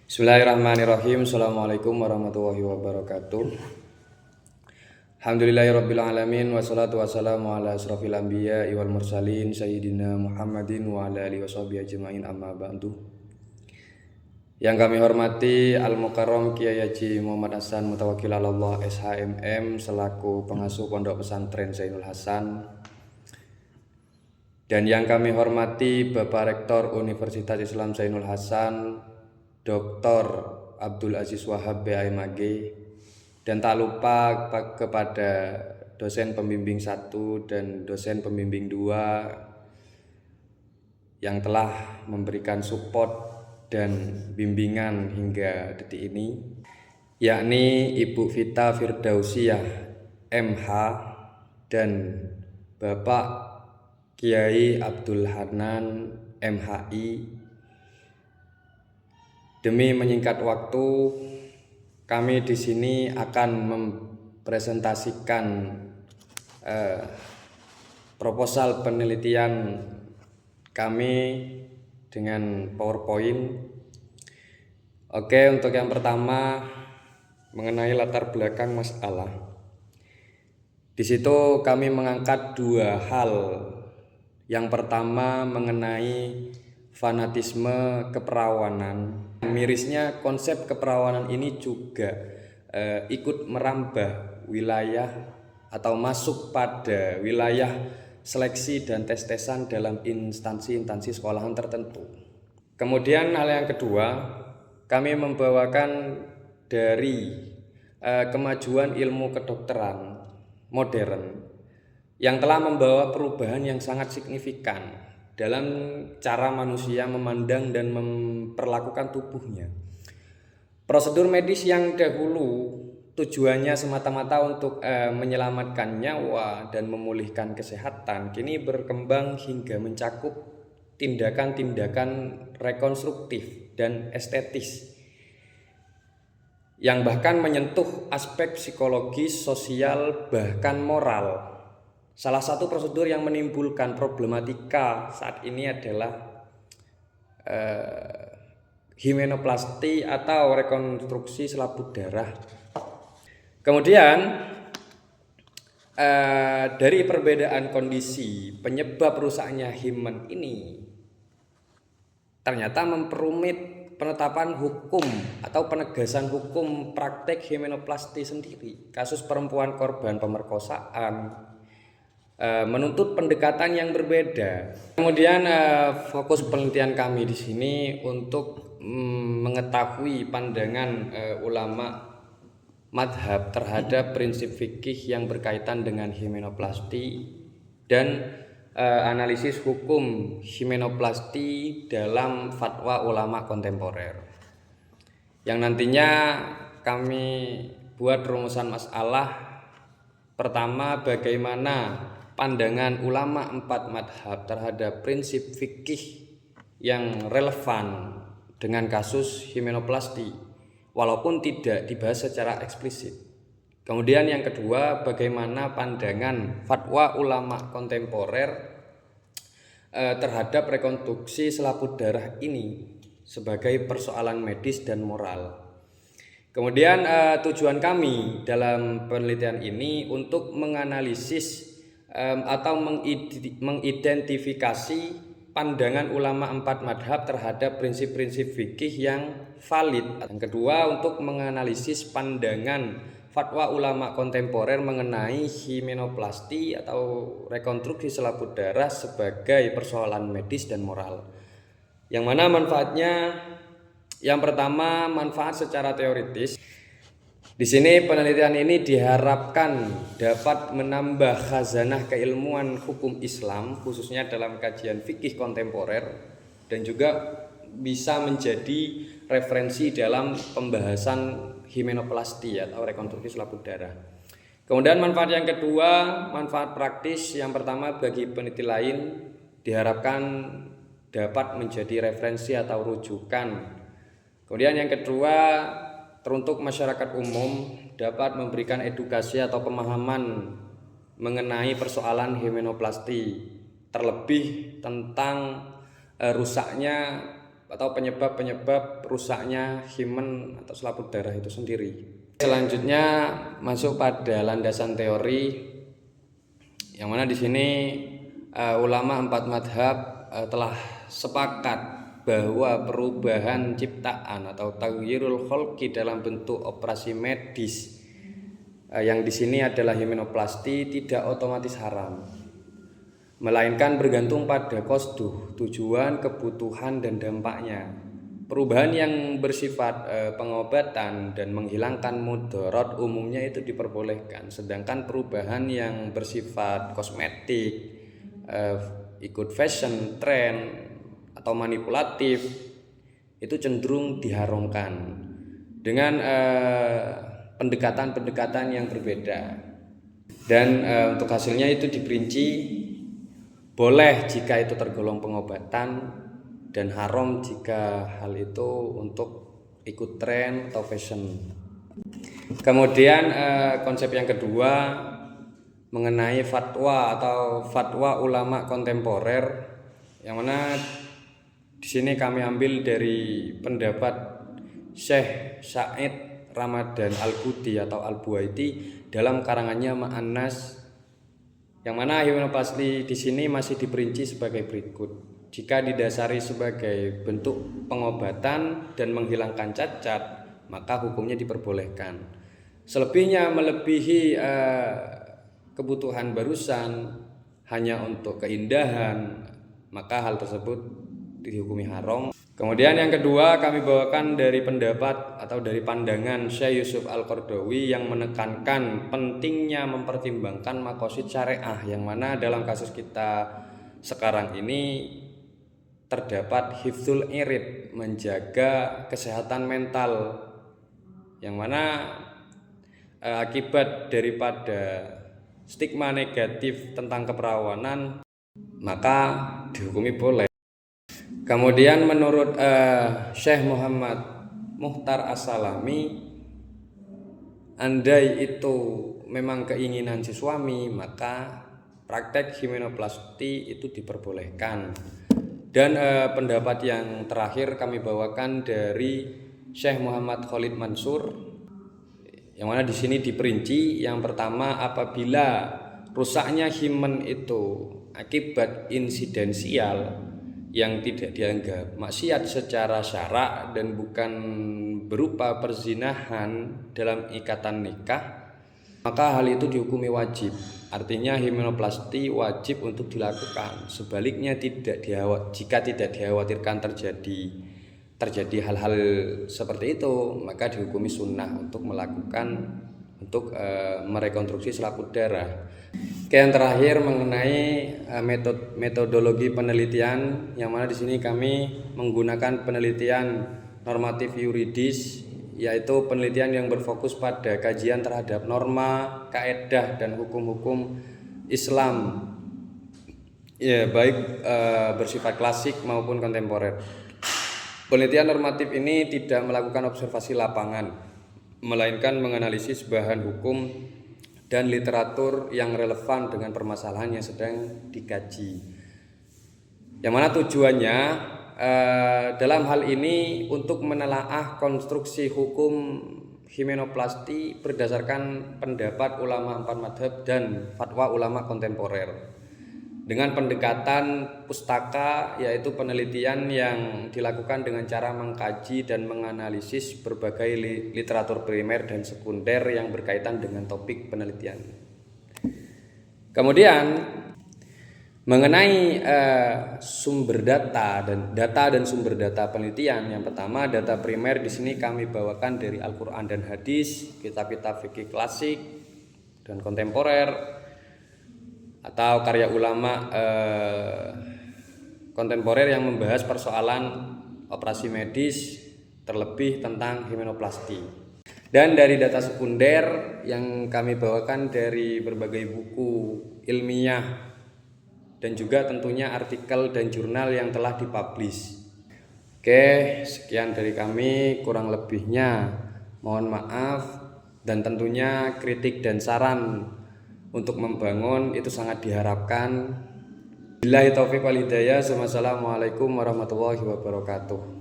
Bismillahirrahmanirrahim. Assalamualaikum warahmatullahi wabarakatuh. Alhamdulillahirabbil alamin wassalatu wassalamu ala asrofil anbiya wal mursalin sayyidina Muhammadin wa ala alihi washabihi ajmain amma ba'du. Yang kami hormati Al-Mukarram Kiai Haji Muhammad Hasan Mutawakkil Allah SHMM selaku pengasuh Pondok Pesantren Zainul Hasan. Dan yang kami hormati Bapak Rektor Universitas Islam Zainul Hasan Dr. Abdul Aziz Wahab BAMAG, dan tak lupa kepada dosen pembimbing 1 dan dosen pembimbing 2 yang telah memberikan support dan bimbingan hingga detik ini, yakni Ibu Vita Firdausiah MH dan Bapak Kiai Abdul Hanan MHI. Demi menyingkat waktu, kami di sini akan mempresentasikan proposal penelitian kami dengan PowerPoint. Oke, untuk yang pertama mengenai latar belakang masalah. Di situ kami mengangkat 2 hal. Yang pertama mengenai fanatisme keperawanan. Mirisnya konsep keperawanan ini juga ikut merambah wilayah atau masuk pada wilayah seleksi dan tes-tesan dalam instansi-instansi sekolahan tertentu. Kemudian hal yang kedua, kami membawakan dari kemajuan ilmu kedokteran modern yang telah membawa perubahan yang sangat signifikan dalam cara manusia memandang dan memperlakukan tubuhnya. Prosedur medis yang dahulu tujuannya semata-mata untuk menyelamatkan nyawa dan memulihkan kesehatan, kini berkembang hingga mencakup tindakan-tindakan rekonstruktif dan estetis yang bahkan menyentuh aspek psikologis, sosial, bahkan moral. Salah satu prosedur yang menimbulkan problematika saat ini adalah himenoplasti atau rekonstruksi selaput darah. Kemudian dari perbedaan kondisi penyebab rusaknya himen ini ternyata memperumit penetapan hukum atau penegasan hukum praktek himenoplasti sendiri. Kasus perempuan korban pemerkosaan menuntut pendekatan yang berbeda. Kemudian fokus penelitian kami di sini untuk mengetahui pandangan ulama madhab terhadap prinsip fikih yang berkaitan dengan himenoplasti dan analisis hukum himenoplasti dalam fatwa ulama kontemporer. Yang nantinya kami buat rumusan masalah. Pertama, bagaimana pandangan ulama 4 madhab terhadap prinsip fikih yang relevan dengan kasus himenoplasti walaupun tidak dibahas secara eksplisit. Kemudian yang kedua, bagaimana pandangan fatwa ulama kontemporer terhadap rekonstruksi selaput darah ini sebagai persoalan medis dan moral. Kemudian tujuan kami dalam penelitian ini untuk menganalisis atau mengidentifikasi pandangan ulama 4 madhab terhadap prinsip-prinsip fikih yang valid. Yang kedua, untuk menganalisis pandangan fatwa ulama kontemporer mengenai himenoplasti atau rekonstruksi selaput darah sebagai persoalan medis dan moral. Yang mana manfaatnya, yang pertama manfaat secara teoritis. Di sini penelitian ini diharapkan dapat menambah khazanah keilmuan hukum Islam khususnya dalam kajian fikih kontemporer dan juga bisa menjadi referensi dalam pembahasan himenoplasti atau rekonstruksi selaput darah. Kemudian manfaat yang kedua, manfaat praktis. Yang pertama, bagi peneliti lain diharapkan dapat menjadi referensi atau rujukan. Kemudian yang kedua, teruntuk masyarakat umum dapat memberikan edukasi atau pemahaman mengenai persoalan himenoplasti, terlebih tentang rusaknya atau penyebab rusaknya himen atau selaput darah itu sendiri. Selanjutnya masuk pada landasan teori, yang mana di sini ulama 4 madhab telah sepakat bahwa perubahan ciptaan atau taghyirul khalqi dalam bentuk operasi medis yang di sini adalah himenoplasti tidak otomatis haram, melainkan bergantung pada qasduh, tujuan, kebutuhan dan dampaknya. Perubahan yang bersifat pengobatan dan menghilangkan mudarat umumnya itu diperbolehkan, sedangkan perubahan yang bersifat kosmetik, ikut fashion, tren atau manipulatif itu cenderung diharamkan dengan pendekatan-pendekatan yang berbeda. Dan untuk hasilnya itu diperinci boleh jika itu tergolong pengobatan dan haram jika hal itu untuk ikut tren atau fashion. Kemudian konsep yang kedua mengenai fatwa atau fatwa ulama kontemporer, yang mana di sini kami ambil dari pendapat Syekh Said Ramadan Al-Budi atau Al-Buaiti dalam karangannya Ma'an-Nas, yang mana himenoplasti di sini masih diperinci sebagai berikut. Jika didasari sebagai bentuk pengobatan dan menghilangkan cacat, maka hukumnya diperbolehkan. Selebihnya melebihi kebutuhan barusan hanya untuk keindahan, maka hal tersebut dihukumi haram. Kemudian yang kedua kami bawakan dari pendapat atau dari pandangan Syekh Yusuf Al-Qaradawi yang menekankan pentingnya mempertimbangkan maqasid syariah, yang mana dalam kasus kita sekarang ini terdapat hifdzul irid, menjaga kesehatan mental, yang mana akibat daripada stigma negatif tentang keperawanan maka dihukumi boleh. Kemudian menurut Syekh Muhammad Muhtar As-Salami, andai itu memang keinginan si suami, maka praktek himenoplasti itu diperbolehkan. Dan pendapat yang terakhir kami bawakan dari Syekh Muhammad Khalid Mansur, yang mana di sini diperinci yang pertama, apabila rusaknya himen itu akibat insidensial yang tidak dianggap maksiat secara syara dan bukan berupa perzinahan dalam ikatan nikah, maka hal itu dihukumi wajib. Artinya himenoplasti wajib untuk dilakukan. Sebaliknya jika tidak dikhawatirkan terjadi hal-hal seperti itu, maka dihukumi sunnah untuk merekonstruksi selaput darah. Yang terakhir mengenai metodologi penelitian, yang mana di sini kami menggunakan penelitian normatif yuridis, yaitu penelitian yang berfokus pada kajian terhadap norma, kaedah dan hukum-hukum Islam, ya baik bersifat klasik maupun kontemporer. Penelitian normatif ini tidak melakukan observasi lapangan, melainkan menganalisis bahan hukum dan literatur yang relevan dengan permasalahan yang sedang dikaji. Yang mana tujuannya dalam hal ini untuk menelaah konstruksi hukum himenoplasti berdasarkan pendapat ulama 4 madhab dan fatwa ulama kontemporer, dengan pendekatan pustaka, yaitu penelitian yang dilakukan dengan cara mengkaji dan menganalisis berbagai literatur primer dan sekunder yang berkaitan dengan topik penelitian. Kemudian mengenai sumber data dan sumber data penelitian, yang pertama data primer di sini kami bawakan dari Al-Qur'an dan hadis, kitab-kitab fikih klasik dan kontemporer, atau karya ulama kontemporer yang membahas persoalan operasi medis, terlebih tentang himenoplasti. Dan dari data sekunder yang kami bawakan dari berbagai buku ilmiah dan juga tentunya artikel dan jurnal yang telah dipublish. Oke, sekian dari kami, kurang lebihnya mohon maaf, dan tentunya kritik dan saran untuk membangun itu sangat diharapkan. Billahi taufiq wal hidayah. Wassalamualaikum warahmatullahi wabarakatuh.